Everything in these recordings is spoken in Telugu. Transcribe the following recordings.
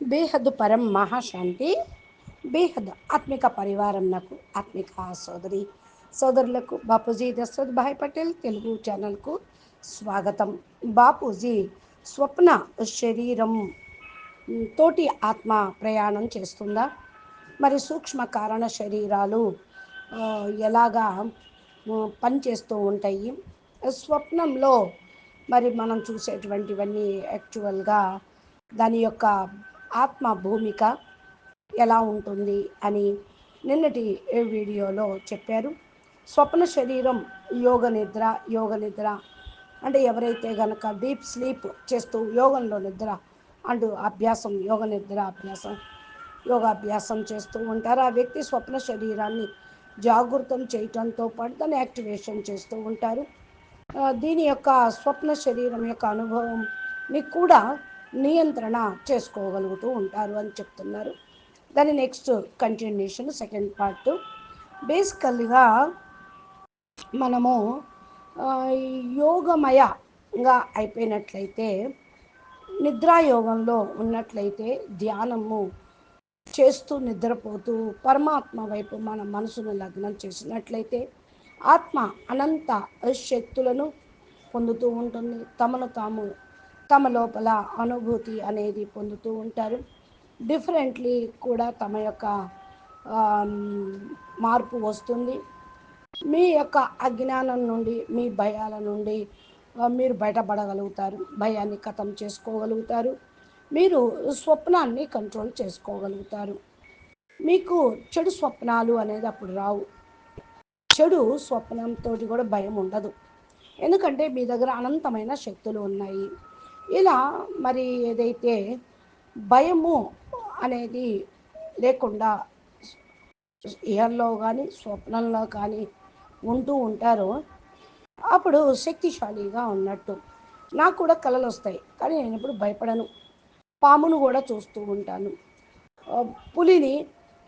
బేహద్దు పరం మహాశాంతి. బేహద్ ఆత్మిక పరివారం నాకు ఆత్మిక సోదరి సోదరులకు బాపూజీ దశరథ్ భాయ్ పటేల్ తెలుగు ఛానల్కు స్వాగతం. బాపూజీ స్వప్న శరీరం తోటి ఆత్మ ప్రయాణం చేస్తుందా? మరి సూక్ష్మ కారణ శరీరాలు ఎలాగా పనిచేస్తూ ఉంటాయి? స్వప్నంలో మరి మనం చూసేటువంటివన్నీ యాక్చువల్గా దాని యొక్క ఆత్మ భూమిక ఎలా ఉంటుంది అని నిన్నటి వీడియోలో చెప్పారు. స్వప్న శరీరం యోగ నిద్ర అంటే ఎవరైతే గనక డీప్ స్లీప్ చేస్తూ యోగంలో నిద్ర అంటూ అభ్యాసం యోగాభ్యాసం చేస్తూ ఉంటారు. ఆ వ్యక్తి స్వప్న శరీరాన్ని జాగృతం చేయటంతో పాటు దాన్ని యాక్టివేషన్ చేస్తూ ఉంటారు. దీని యొక్క స్వప్న శరీరం యొక్క అనుభవంని కూడా నియంత్రణ చేసుకోగలుగుతూ ఉంటారు అని చెప్తున్నారు. దాని నెక్స్ట్ కంటిన్యూషన్ సెకండ్ పార్ట్. బేసికల్గా మనము యోగమయంగా అయిపోయినట్లయితే, నిద్రాయోగంలో ఉన్నట్లయితే, ధ్యానము చేస్తూ నిద్రపోతూ పరమాత్మ వైపు మన మనసును లగ్నం చేసినట్లయితే ఆత్మ అనంత శక్తులను పొందుతూ ఉంటుంది. తమ లోపల అనుభూతి అనేది పొందుతూ ఉంటారు. డిఫరెంట్లీ కూడా తమ యొక్క మార్పు వస్తుంది. మీ యొక్క అజ్ఞానం నుండి, మీ భయాల నుండి మీరు బయటపడగలుగుతారు. భయాన్ని ఖతం చేసుకోగలుగుతారు. మీరు స్వప్నాన్ని కంట్రోల్ చేసుకోగలుగుతారు. మీకు చెడు స్వప్నాలు అనేది అప్పుడు రావు. చెడు స్వప్నంతో కూడా భయం ఉండదు. ఎందుకంటే మీ దగ్గర అనంతమైన శక్తులు ఉన్నాయి. ఇలా మరి ఏదైతే భయము అనేది లేకుండా ఇహంలో కానీ స్వప్నంలో కానీ ఉంటూ ఉంటారో అప్పుడు శక్తిశాలిగా ఉన్నట్టు. నాకు కూడా కళలు వస్తాయి, కానీ నేను ఎప్పుడు భయపడను. పామును కూడా చూస్తూ ఉంటాను. పులిని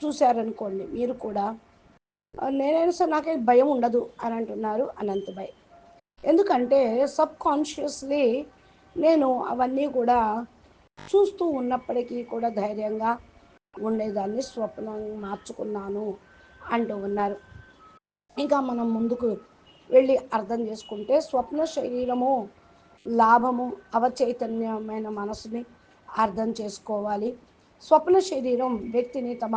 చూశారనుకోండి మీరు కూడా, నేనైనా సరే నాకే భయం ఉండదు అని అంటున్నారు అనంతభాయ్. ఎందుకంటే సబ్ కాన్షియస్లీ నేను అవన్నీ కూడా చూస్తూ ఉన్నప్పటికీ కూడా ధైర్యంగా ఉండేదాన్ని, స్వప్నం మార్చుకున్నాను అంటూ ఉన్నారు. ఇంకా మనం ముందుకు వెళ్ళి అర్థం చేసుకుంటే, స్వప్న శరీరము లాభము అవచైతన్యమైన మనసుని అర్థం చేసుకోవాలి. స్వప్న శరీరం వ్యక్తిని తమ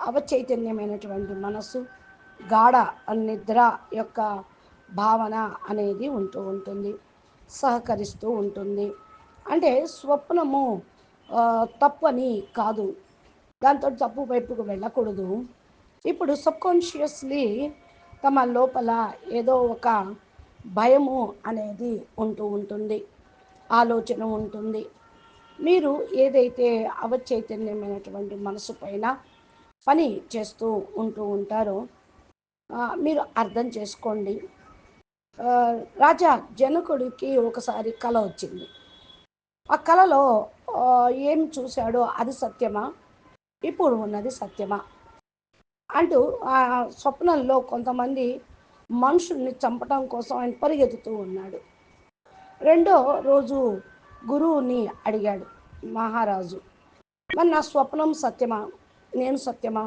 అవచైతన్యమైనటువంటి మనసు, గాఢ నిద్ర యొక్క భావన అనేది ఉంటూ ఉంటుంది, సహకరిస్తూ ఉంటుంది. అంటే స్వప్నము తప్పు అని కాదు, దాంతో తప్పు వైపుకు వెళ్ళకూడదు. ఇప్పుడు సబ్కాన్షియస్లీ తమ లోపల ఏదో ఒక భయము అనేది ఉంటూ ఉంటుంది, ఆలోచన ఉంటుంది. మీరు ఏదైతే అవచైతన్యమైనటువంటి మనసు పైన పని చేస్తూ ఉంటూ ఉంటారో మీరు అర్థం చేసుకోండి. రాజా జనకుడికి ఒకసారి కళ వచ్చింది. ఆ కళలో ఏం చూశాడో అది సత్యమా, ఇప్పుడు ఉన్నది సత్యమా అంటూ ఆ స్వప్నంలో కొంతమంది మనుషుల్ని చంపడం కోసం ఆయన పరిగెత్తుతూ ఉన్నాడు. రెండో రోజు గురువుని అడిగాడు మహారాజు, మరి నా స్వప్నం సత్యమా, నేను సత్యమా?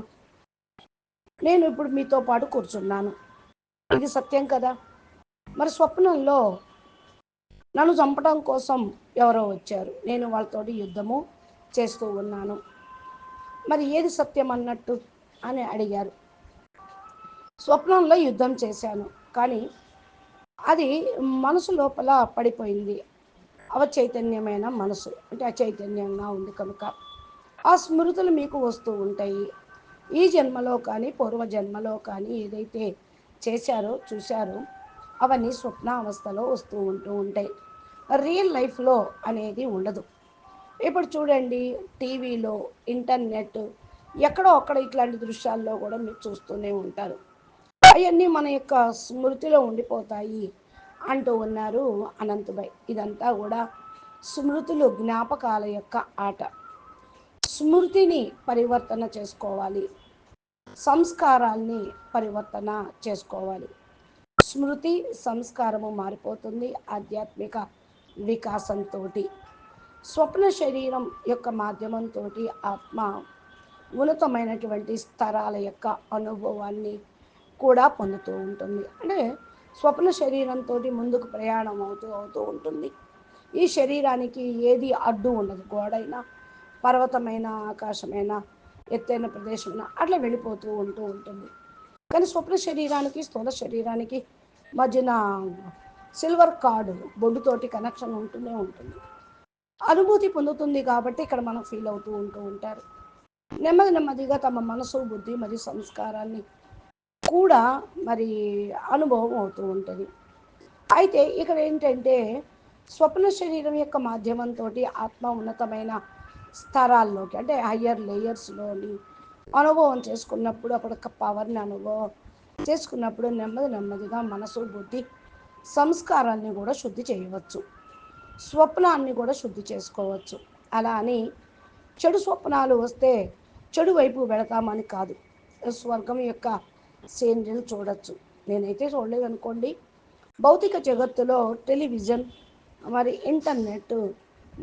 నేను ఇప్పుడు మీతో పాటు కూర్చున్నాను, ఇది సత్యం కదా. మరి స్వప్నంలో నన్ను చంపడం కోసం ఎవరో వచ్చారు, నేను వాళ్ళతోటి యుద్ధము చేస్తూ ఉన్నాను, మరి ఏది సత్యం అన్నట్టు అని అడిగారు. స్వప్నంలో యుద్ధం చేశాను, కానీ అది మనసు లోపల పడిపోయింది. అవచైతన్యమైన మనసు అంటే అచైతన్యంగా ఉంది కనుక ఆ స్మృతులు మీకు వస్తూ ఉంటాయి. ఈ జన్మలో కానీ పూర్వజన్మలో కానీ ఏదైతే చేశారో చూశారో అవన్నీ స్వప్నావస్థలో వస్తూ ఉంటాయి. రియల్ లైఫ్లో అనేది ఉండదు. ఇప్పుడు చూడండి, టీవీలో, ఇంటర్నెట్, ఎక్కడో అక్కడ ఇట్లాంటి దృశ్యాల్లో కూడా మీరు చూస్తూనే ఉంటారు. అవన్నీ మన యొక్క స్మృతిలో ఉండిపోతాయి అంటూ ఉన్నారు అనంతభాయ్. ఇదంతా కూడా స్మృతులు, జ్ఞాపకాల యొక్క ఆట. స్మృతిని పరివర్తన చేసుకోవాలి, సంస్కారాల్ని పరివర్తన చేసుకోవాలి. స్మృతి సంస్కారము మారిపోతుంది ఆధ్యాత్మిక వికాసంతో. స్వప్న శరీరం యొక్క మాధ్యమంతో ఆత్మ ఉన్నతమైనటువంటి స్థరాల యొక్క అనుభవాన్ని కూడా పొందుతూ ఉంటుంది. అంటే స్వప్న శరీరంతో ముందుకు ప్రయాణం అవుతూ అవుతూ ఉంటుంది. ఈ శరీరానికి ఏది అడ్డు ఉండదు. గోడైనా, పర్వతమైన, ఆకాశమైన, ఎత్తైన ప్రదేశమైన అట్లా వెళ్ళిపోతూ ఉంటుంది. కానీ స్వప్న శరీరానికి స్థూల శరీరానికి మధ్యన సిల్వర్ కార్డు బొడ్డుతోటి కనెక్షన్ ఉంటూనే ఉంటుంది. అనుభూతి పొందుతుంది కాబట్టి ఇక్కడ మనం ఫీల్ అవుతూ ఉంటారు. నెమ్మది నెమ్మదిగా తమ మనసు, బుద్ధి మరియు సంస్కారాన్ని కూడా మరి అనుభవం అవుతూ ఉంటుంది. అయితే ఇక్కడ ఏంటంటే స్వప్న శరీరం యొక్క మాధ్యమంతో ఆత్మ ఉన్నతమైన స్థరాల్లోకి అంటే హయ్యర్ లేయర్స్లోని అనుభవం చేసుకున్నప్పుడు అక్కడ పవర్ని అనుభవం చేసుకున్నప్పుడు నెమ్మది నెమ్మదిగా మనసు, బుద్ధి, సంస్కారాన్ని కూడా శుద్ధి చేయవచ్చు. స్వప్నాన్ని కూడా శుద్ధి చేసుకోవచ్చు. అలా అని చెడు స్వప్నాలు వస్తే చెడు వైపు వెళతామని కాదు. స్వర్గం యొక్క సీనరీలు చూడొచ్చు. నేనైతే చూడలేదు అనుకోండి. భౌతిక జగత్తులో టెలివిజన్ మరి ఇంటర్నెట్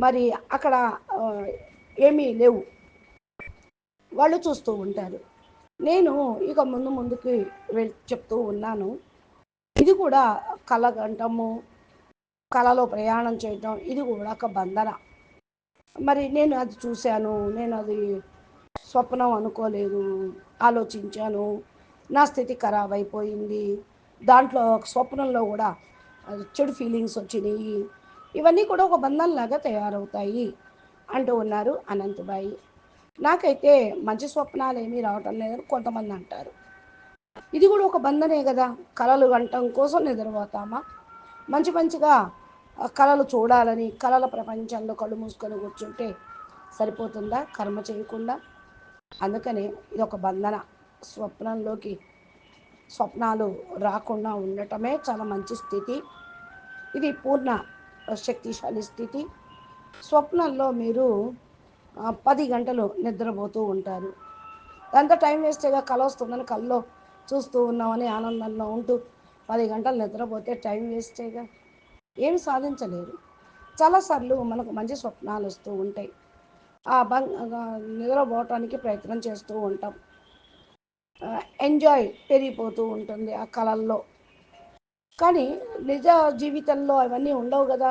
మరి అక్కడ ఏమీ లేవు, వాళ్ళు చూస్తూ ఉంటారు. నేను ఇక ముందుకి చెప్తూ ఉన్నాను. ఇది కూడా కలగంటము, కళలో ప్రయాణం చేయటం, ఇది కూడా ఒక బంధన. మరి నేను అది చూశాను, నేను అది స్వప్నం అనుకోలేదు, ఆలోచించాను, నా స్థితి ఖరాబ్ అయిపోయింది, దాంట్లో స్వప్నంలో కూడా చెడు ఫీలింగ్స్ వచ్చినాయి, ఇవన్నీ కూడా ఒక బంధంలాగా తయారవుతాయి అంటూ ఉన్నారు అనంతబాయి. నాకైతే మంచి స్వప్నాలు ఏమీ రావటం లేదని కొంతమంది అంటారు. ఇది కూడా ఒక బంధనే కదా. కళలు గంటం కోసం నిద్రపోతామా? మంచి మంచిగా కళలు చూడాలని కళల ప్రపంచంలో కళ్ళు మూసుకొని కూర్చుంటే సరిపోతుందా కర్మ చేయకుండా? అందుకని ఇది ఒక బంధన. స్వప్నంలోకి స్వప్నాలు రాకుండా ఉండటమే చాలా మంచి స్థితి. ఇది పూర్ణ శక్తిశాలి స్థితి. స్వప్నంలో మీరు 10 గంటలు నిద్రపోతూ ఉంటారు. దాంతో టైం వేస్ట్గా కళ వస్తుందని కళ్ళలో చూస్తూ ఉన్నామని ఆనందంలో ఉంటూ 10 గంటలు నిద్రపోతే టైం వేస్టేగా, ఏమి సాధించలేరు. చాలాసార్లు మనకు మంచి స్వప్నాలు వస్తూ ఉంటాయి. ఆ నిద్రపోవటానికి ప్రయత్నం చేస్తూ ఉంటాం. ఎంజాయ్ పెరిగిపోతూ ఉంటుంది ఆ కళల్లో. కానీ నిజ జీవితంలో అవన్నీ ఉండవు కదా.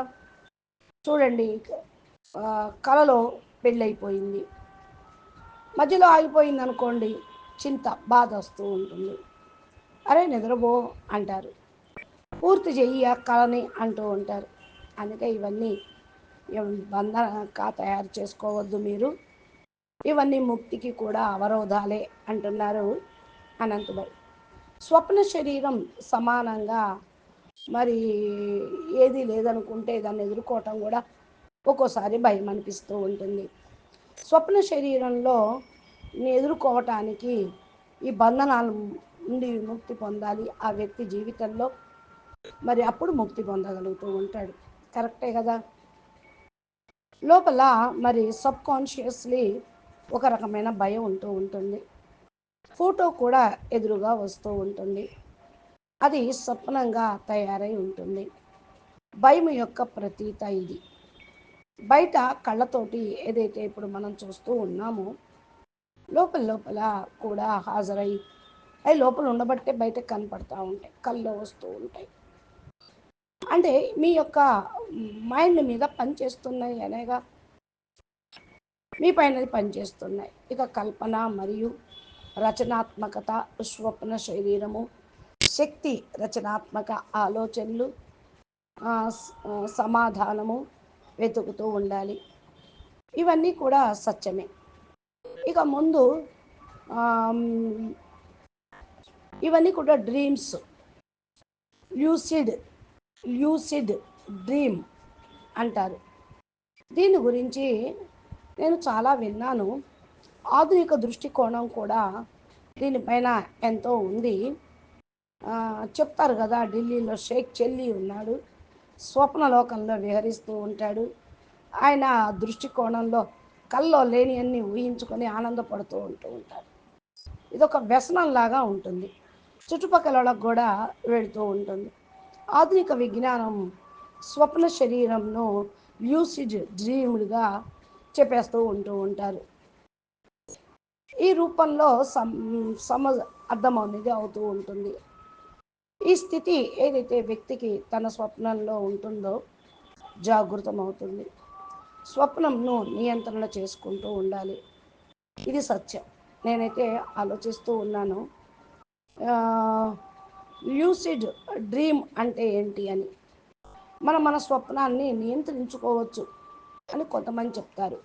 చూడండి, కళలో పెళ్ళైపోయింది, మధ్యలో ఆగిపోయింది అనుకోండి, చింత బాధ వస్తూ ఉంటుంది. అరే నిద్రపో అంటారు, పూర్తి చెయ్యి ఆ కళని అంటూ ఉంటారు. అందుకే ఇవన్నీ బంధనగా తయారు చేసుకోవద్దు మీరు. ఇవన్నీ ముక్తికి కూడా అవరోధాలే అంటున్నారు అనంతభాయ్. స్వప్న శరీరం సమానంగా మరి ఏది లేదనుకుంటే దాన్ని ఎదుర్కోవటం కూడా ఒక్కోసారి భయం అనిపిస్తూ ఉంటుంది. స్వప్న శరీరంలో ఎదుర్కోవటానికి ఈ బంధనాల నుండి విముక్తి పొందాలి ఆ వ్యక్తి జీవితంలో. మరి అప్పుడు ముక్తి పొందగలుగుతూ ఉంటాడు. కరెక్టే కదా. లోపల మరి సబ్కాన్షియస్లీ ఒక రకమైన భయం ఉంటూ ఉంటుంది. ఫోటో కూడా ఎదురుగా వస్తూ ఉంటుంది. అది స్వప్నంగా తయారై ఉంటుంది. భయం యొక్క ప్రతీత ఇది. బయట కళ్ళతోటి ఏదైతే ఇప్పుడు మనం చూస్తూ ఉన్నామో లోపల లోపల కూడా హాజరై అవి లోపల ఉండబట్టే బయటకు కనపడతా ఉంటాయి, కళ్ళు వస్తూ ఉంటాయి. అంటే మీ యొక్క మైండ్ మీద పనిచేస్తున్నాయి అనేగా, మీ పైన పనిచేస్తున్నాయి. ఇక కల్పన మరియు రచనాత్మకత, స్వప్న శరీరము, శక్తి, రచనాత్మక ఆలోచనలు, సమాధానము వెతుకుతూ ఉండాలి. ఇవన్నీ కూడా సత్యమే. ఇక ముందు ఇవన్నీ కూడా డ్రీమ్స్, ల్యూసిడ్ ల్యూసిడ్ డ్రీమ్ అంటారు. దీని గురించి నేను చాలా విన్నాను. ఆధునిక దృష్టికోణం కూడా దీనిపైన ఎంతో ఉంది. చెప్తారు కదా, ఢిల్లీలో షేక్ చెల్లి ఉన్నాడు, స్వప్నలోకంలో విహరిస్తూ ఉంటాడు. ఆయన దృష్టికోణంలో కల్లో లేని అన్ని ఊహించుకొని ఆనందపడుతూ ఉంటాడు. ఇదొక వ్యసనంలాగా ఉంటుంది, చుట్టుపక్కల వాళ్ళకు కూడా వెళుతూ ఉంటుంది. ఆధునిక విజ్ఞానం స్వప్న శరీరంను ల్యూసిడ్ డ్రీమ్డ్గా చెప్పేస్తూ ఉంటారు. ఈ రూపంలో సమ అర్థం అనేది అవుతూ ఉంటుంది. ఈ స్థితి ఏదైతే వ్యక్తికి తన స్వప్నంలో ఉంటుందో జాగృతమవుతుంది. స్వప్నంను నియంత్రణ చేసుకుంటూ ఉండాలి. ఇది సత్యం. నేనైతే ఆలోచిస్తూ ఉన్నాను, ల్యూసిడ్ డ్రీమ్ అంటే ఏంటి అని. మన స్వప్నాన్ని నియంత్రించుకోవచ్చు అని కొంతమంది చెప్తారు.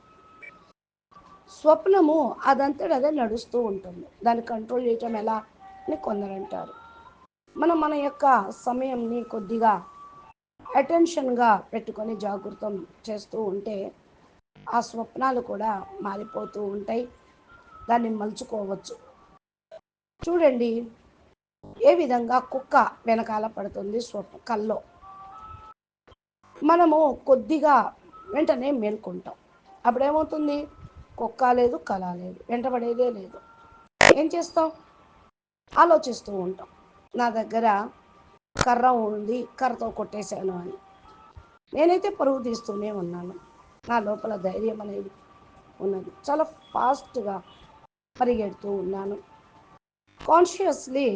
స్వప్నము అదే నడుస్తూ ఉంటుంది, దాన్ని కంట్రోల్ చేయటం ఎలా అని కొందరు అంటారు. మన యొక్క సమయంని కొద్దిగా అటెన్షన్గా పెట్టుకొని జాగృతం చేస్తూ ఉంటే ఆ స్వప్నాలు కూడా మారిపోతూ ఉంటాయి, దాన్ని మలుచుకోవచ్చు. చూడండి, ఏ విధంగా కుక్క వెనకాల పడుతుంది కల్లో. మనము కొద్దిగా వెంటనే మేల్కొంటాం. అప్పుడేమవుతుంది, కుక్క లేదు, కళ లేదు, వెంటబడేదే లేదు. ఏం చేస్తాం, ఆలోచిస్తూ ఉంటాం, నా దగ్గర కర్ర ఉంది, కర్రతో కొట్టేశాను అని. నేనైతే పరుగు తీస్తూనే ఉన్నాను, నా లోపల ధైర్యం అనేది ఉన్నది, చాలా ఫాస్ట్గా పరిగెడుతూ ఉన్నాను. కాన్షియస్లీ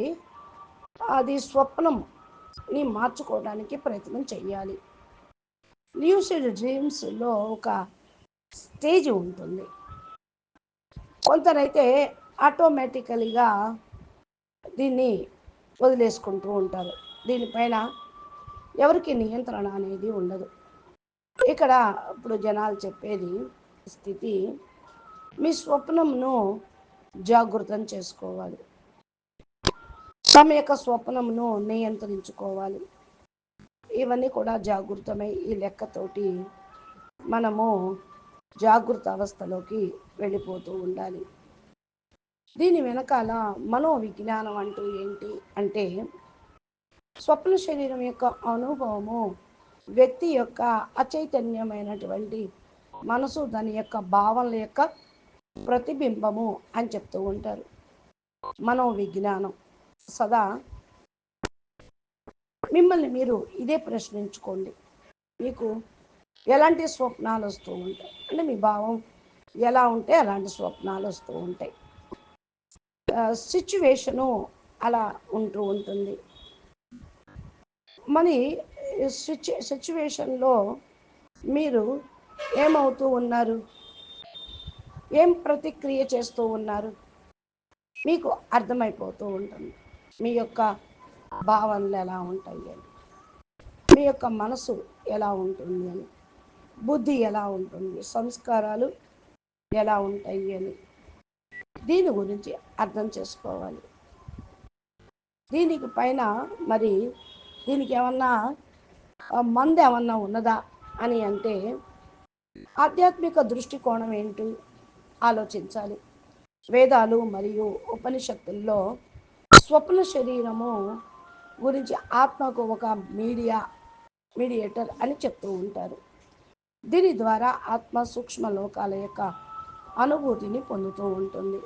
అది స్వప్నంని మార్చుకోవడానికి ప్రయత్నం చేయాలి. ల్యూసిడ్ డ్రీమ్స్లో ఒక స్టేజ్ ఉంటుంది. కొందరైతే ఆటోమేటికల్గా దీన్ని వదిలేసుకుంటూ ఉంటారు. దీనిపైన ఎవరికి నియంత్రణ అనేది ఉండదు. ఇక్కడ ఇప్పుడు జనాలు చెప్పేది స్థితి, మీ స్వప్నంను జాగృతం చేసుకోవాలి, తమ యొక్క స్వప్నంను నియంత్రించుకోవాలి. ఇవన్నీ కూడా జాగృతమై ఈ లెక్కతోటి మనము జాగృత అవస్థలోకి వెళ్ళిపోతూ ఉండాలి. దీని వెనకాల మనోవిజ్ఞానం అంటూ ఏంటి అంటే, స్వప్న శరీరం యొక్క అనుభవము వ్యక్తి యొక్క అచైతన్యమైనటువంటి మనసు, దాని యొక్క భావనల యొక్క ప్రతిబింబము అని చెప్తూ ఉంటారు. మనోవిజ్ఞానం సదా మిమ్మల్ని మీరు ఇదే ప్రశ్నించుకోండి, మీకు ఎలాంటి స్వప్నాలు వస్తూ ఉంటాయి అంటే, మీ భావం ఎలా ఉంటే అలాంటి స్వప్నాలు వస్తూ ఉంటాయి. సిచ్యువేషను అలా ఉంటూ ఉంటుంది. మరి సిచ్యువేషన్లో మీరు ఏమవుతూ ఉన్నారు, ఏం ప్రతిక్రియ చేస్తూ ఉన్నారు మీకు అర్థమైపోతూ ఉంటుంది. మీ యొక్క భావనలు ఎలా ఉంటాయి అని, మీ యొక్క మనసు ఎలా ఉంటుంది అని, బుద్ధి ఎలా ఉంటుంది, సంస్కారాలు ఎలా ఉంటాయి అని, దీని గురించి అర్థం చేసుకోవాలి. దీనికి పైన మరి దీనికి ఏమన్నా మందు ఏమన్నా ఉన్నదా అని అంటే, ఆధ్యాత్మిక దృష్టికోణం ఏంటి ఆలోచించాలి. వేదాలు మరియు ఉపనిషత్తుల్లో స్వప్న శరీరము గురించి ఆత్మకు ఒక మీడియేటర్ అని చెప్తూ ఉంటారు. దీని ద్వారా ఆత్మ సూక్ష్మ లోకాల యొక్క అనుభూతిని పొందుతూ ఉంటుంది.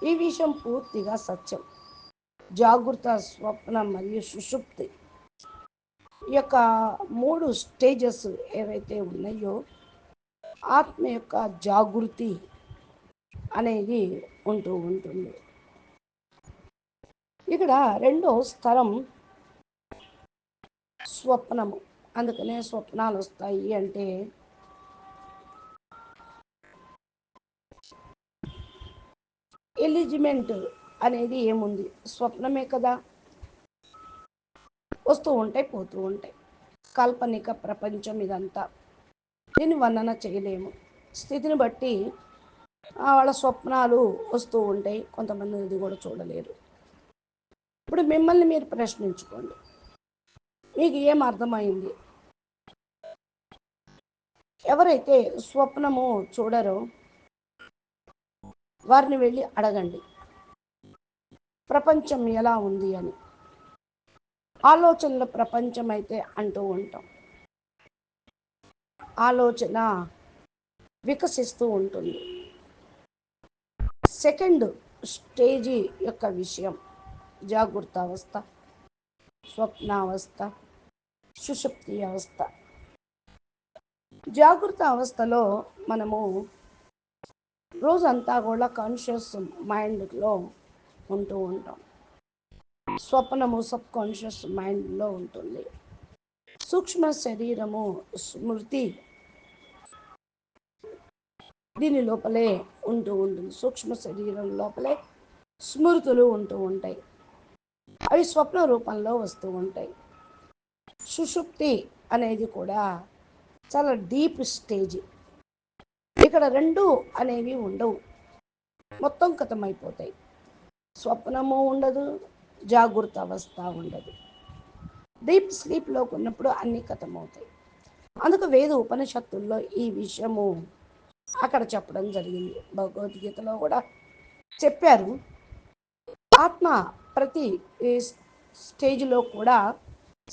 ఈ విషయం పూర్తిగా సత్యం. జాగృత, స్వప్న మరియు సుషుప్తి ఈ యొక్క 3 స్టేజెస్ ఏవైతే ఉన్నాయో, ఆత్మ యొక్క జాగృతి అనేది ఉంటూ ఉంటుంది. ఇక్కడ రెండో స్థలం స్వప్నము. అందుకనే స్వప్నాలు వస్తాయి అంటే, ఎలిజిమెంట్ అనేది ఏముంది, స్వప్నమే కదా, వస్తూ ఉంటాయి పోతూ ఉంటాయి, కాల్పనిక ప్రపంచం ఇదంతా. దీన్ని వర్ణన చేయలేము. స్థితిని బట్టి వాళ్ళ స్వప్నాలు వస్తూ ఉంటాయి, కొంతమంది ఇది కూడా చూడలేరు. ఇప్పుడు మిమ్మల్ని మీరు ప్రశ్నించుకోండి, మీకు ఏం అర్థమైంది? ఎవరైతే స్వప్నము చూడరో వారిని వెళ్ళి అడగండి, ప్రపంచం ఎలా ఉంది అని. ఆలోచనల ప్రపంచం అయితే అంటూ ఉంటాం, ఆలోచన వికసిస్తూ ఉంటుంది. సెకండ్ స్టేజీ యొక్క విషయం జాగృత అవస్థ, స్వప్నావస్థ, సుషుప్తి అవస్థ. జాగృత అవస్థలో మనము రోజంతా కూడా కాన్షియస్ మైండ్లో ఉంటూ ఉంటాం. స్వప్నము సబ్ కాన్షియస్ మైండ్లో ఉంటుంది. సూక్ష్మ శరీరము స్మృతి దీని లోపలే ఉంటూ ఉంటుంది. సూక్ష్మ శరీరం లోపలే స్మృతులు ఉంటూ ఉంటాయి. అవి స్వప్న రూపంలో వస్తూ ఉంటాయి. సుషుప్తి అనేది కూడా చాలా డీప్ స్టేజ్. ఇక్కడ రెండు అనేవి ఉండవు, మొత్తం కథమైపోతాయి. స్వప్నము ఉండదు, జాగృత అవస్థ ఉండదు. డీప్ స్లీప్లో ఉన్నప్పుడు అన్నీ కథమవుతాయి. అందుకు వేద ఉపనిషత్తుల్లో ఈ విషయము అక్కడ చెప్పడం జరిగింది. భగవద్గీతలో కూడా చెప్పారు. ఆత్మ ప్రతి స్టేజ్లో కూడా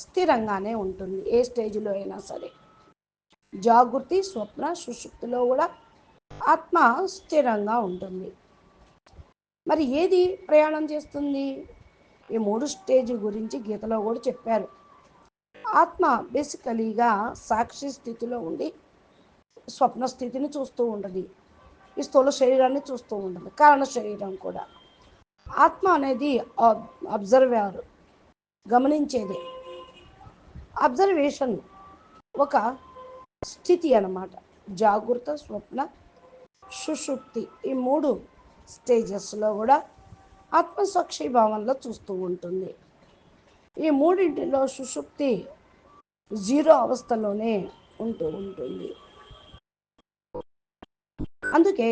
స్థిరంగానే ఉంటుంది. ఏ స్టేజ్లో అయినా సరే, జాగృతి స్వప్న సుషుప్తిలో కూడా ఆత్మ స్థిరంగా ఉంటుంది. మరి ఏది ప్రయాణం చేస్తుంది? ఈ మూడు స్టేజ్ గురించి గీతలో కూడా చెప్పారు. ఆత్మ బేసికలీగా సాక్షి స్థితిలో ఉండి స్వప్న స్థితిని చూస్తూ ఉంటుంది. ఈ స్థూల శరీరాన్ని చూస్తూ ఉంటుంది, కారణ శరీరం కూడా. ఆత్మ అనేది అబ్జర్వర్, గమనించేది. అబ్జర్వేషన్ ఒక స్థితి అన్నమాట. జాగృత స్వప్న సుషుప్తి ఈ మూడు స్టేజెస్లో కూడా ఆత్మసాక్షి భావంలో చూస్తూ ఉంటుంది. ఈ మూడింటిలో సుషుప్తి జీరో అవస్థలోనే ఉంటూ ఉంటుంది. అందుకే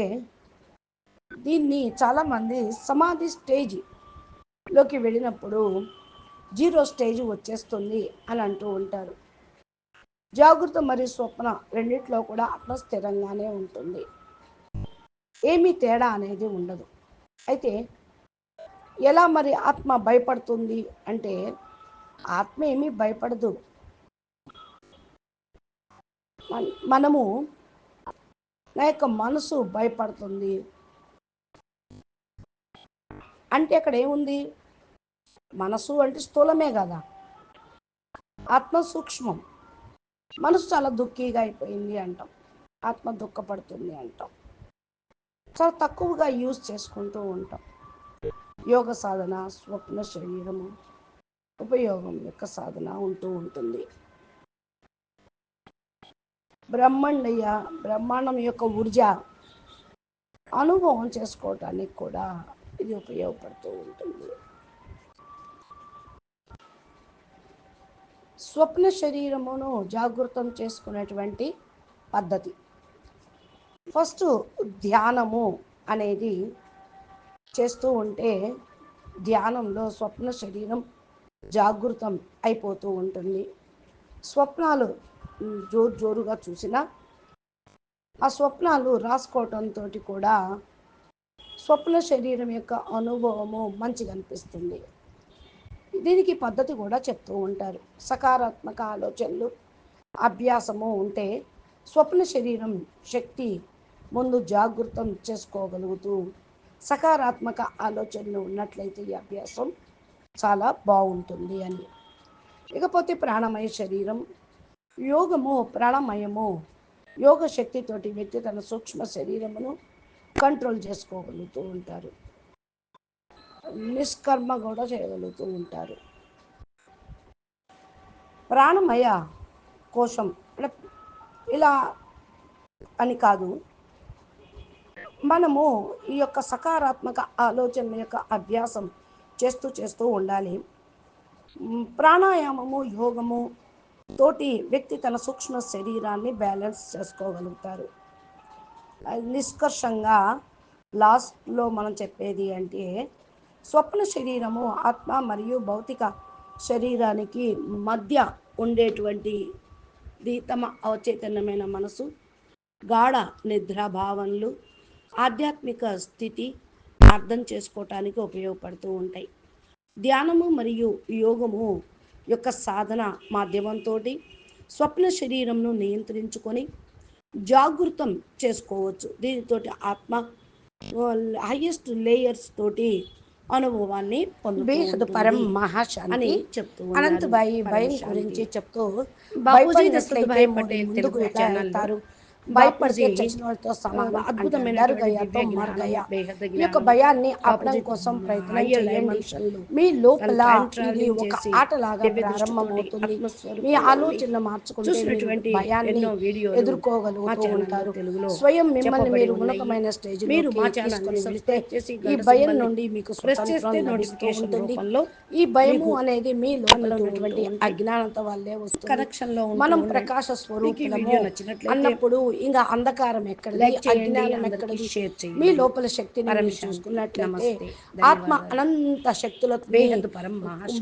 దీన్ని చాలామంది సమాధి స్టేజ్లోకి వెళ్ళినప్పుడు జీరో స్టేజ్ వచ్చేస్తుంది అని అంటూ ఉంటారు. జాగృత మరియు స్వప్న రెండిట్లో కూడా ఆత్మ స్థిరంగానే ఉంటుంది, ఏమీ తేడా అనేది ఉండదు. అయితే ఎలా మరి ఆత్మ భయపడుతుంది అంటే, ఆత్మ ఏమీ భయపడదు. మనము నా యొక్క మనసు భయపడుతుంది అంటే అక్కడ ఏముంది? మనసు అంటే స్థూలమే కదా, ఆత్మ సూక్ష్మం. మనసు చాలా దుఃఖీగా అయిపోయింది అంటాం, ఆత్మ దుఃఖపడుతుంది అంటాం. చాలా తక్కువగా యూజ్ చేసుకుంటూ ఉంటాం. యోగ సాధన, స్వప్న శరీరము ఉపయోగం యొక్క సాధన ఉంటూ ఉంటుంది. బ్రహ్మాండం యొక్క ఊర్జ అనుభవం చేసుకోవటానికి కూడా ఇది ఉపయోగపడుతూ ఉంటుంది. స్వప్న శరీరమును జాగృతం చేసుకునేటువంటి పద్ధతి. ఫస్ట్ ధ్యానము అనేది చేస్తూ ఉంటే, ధ్యానంలో స్వప్న శరీరం జాగృతం అయిపోతూ ఉంటుంది. స్వప్నాలు జోరుగా చూసినా ఆ స్వప్నాలు రాసుకోవటంతో కూడా స్వప్న శరీరం యొక్క అనుభవము మంచిగా అనిపిస్తుంది. దీనికి పద్ధతి కూడా చెప్తూ ఉంటారు. సకారాత్మక ఆలోచనలు అభ్యాసము ఉంటే స్వప్న శరీరం శక్తి ముందు జాగృతం చేసుకోగలుగుతూ, సకారాత్మక ఆలోచనలు ఉన్నట్లయితే ఈ అభ్యాసం చాలా బాగుంటుంది అని. ఇకపోతే ప్రాణమయ శరీరం, యోగము ప్రాణమయము యోగ శక్తితోటి వ్యక్తి తన సూక్ష్మ శరీరమును కంట్రోల్ చేసుకోగలుగుతూ ఉంటారు, నిష్కర్మ కూడా చేయగలుగుతూ ఉంటారు. ప్రాణమయ కోశం ఇలా అని కాదు, మనము ఈ యొక్క సకారాత్మక ఆలోచన యొక్క అభ్యాసం చేస్తూ ఉండాలి. ప్రాణాయామము యోగము తోటి వ్యక్తి తన సూక్ష్మ శరీరాన్ని బ్యాలెన్స్ చేసుకోగలుగుతారు. నిష్కర్షంగా లాస్ట్లో మనం చెప్పేది అంటే, స్వప్న శరీరము ఆత్మ మరియు భౌతిక శరీరానికి మధ్య ఉండేటువంటి తమ అవచైతన్యమైన మనసు, గాఢ నిద్రాభావనలు, ఆధ్యాత్మిక స్థితి అర్థం చేసుకోవటానికి ఉపయోగపడుతూ ఉంటాయి. ధ్యానము మరియు యోగము యొక్క సాధన మాధ్యమంతో స్వప్న శరీరంను నియంత్రించుకొని జాగృతం చేసుకోవచ్చు. దీనితోటి ఆత్మ హయ్యెస్ట్ లేయర్స్ తోటి అనుభవాన్ని పొందుతూ బేహద్ పరం ఉంటుంది అని మహాశాంతి చెప్తూ అనంత్ ఉన్నారు. భాయి పరం భయం శాంతి. గురించి చెప్తూ బాపూజీ భయపడినట్లయితే దశరథభాయ్ మీరు పటేల్ ముందుకు తెలుగు ఎలా ఛానల్లో వెళ్తారు, భయపడితే బాపూజీ చచ్చిన వాళ్ళతో సమానం అంటే డర్ అద్భుతమైనటువంటి గయా తో దివ్య మర్ జ్ఞానం, గయా. బేహద్ ఈ యొక్క జ్ఞానం, భయాన్ని ఆపడం బాపూజీ కోసం ప్రయత్నం హయ్యర్ చేయండి. డైమెన్షన్లు మీ తను లోపల టైం ఇది ట్రావెలింగ్ ఒక చేసి ఆటలాగా దివ్య దృష్టితోటి ప్రారంభమవుతుంది. మీ ఆత్మస్వరూపంలో ఉండి ఆలోచనలు మార్చుకుంటే మీరు చూసినటువంటి భయాన్ని ఎన్నో వీడియోలు మా ఎదుర్కోగలుగుతూ ఛానల్లో ఉంటారు. తెలుగులో స్వయం మిమ్మల్ని చెప్పబడి మీరు ఉన్నాయి. ఉన్నతమైన మీరు స్టేజ్లోకి మా ఛానల్ని తీసుకొని వెళ్తే సబ్స్క్రైబ్ చేసి ఈ గంట భయం సింబల్ని నుండి మీకు ప్రెస్ స్వతంత్రం చేస్తే లభిస్తూ నోటిఫికేషన్ ఉంటుంది. రూపంలో ఈ భయము మీకు అనేది మీ లోపల అందుతూ ఉంటూ ఉన్నటువంటి ఉంటాయి. అజ్ఞానంతో వల్లే వస్తుంది. కనెక్షన్లో ఉంటూ మనం ఉండండి. ప్రకాశ మీకు ఈ స్వరూపులము వీడియో నచ్చినట్లయితే అన్నప్పుడు ఇంకా అంధకారం ఎక్కడిది, లైక్ చేయండి, అజ్ఞానం అందరికీ ఎక్కడిది. షేర్ మీ చేయండి. లోపల శక్తిని పరం మీరు శాంతి. చూసుకున్నట్లయితే నమస్తే, ఆత్మ ధన్యవాదాలు. అనంత శక్తులని బేహద్ పరం మహాశాంతి.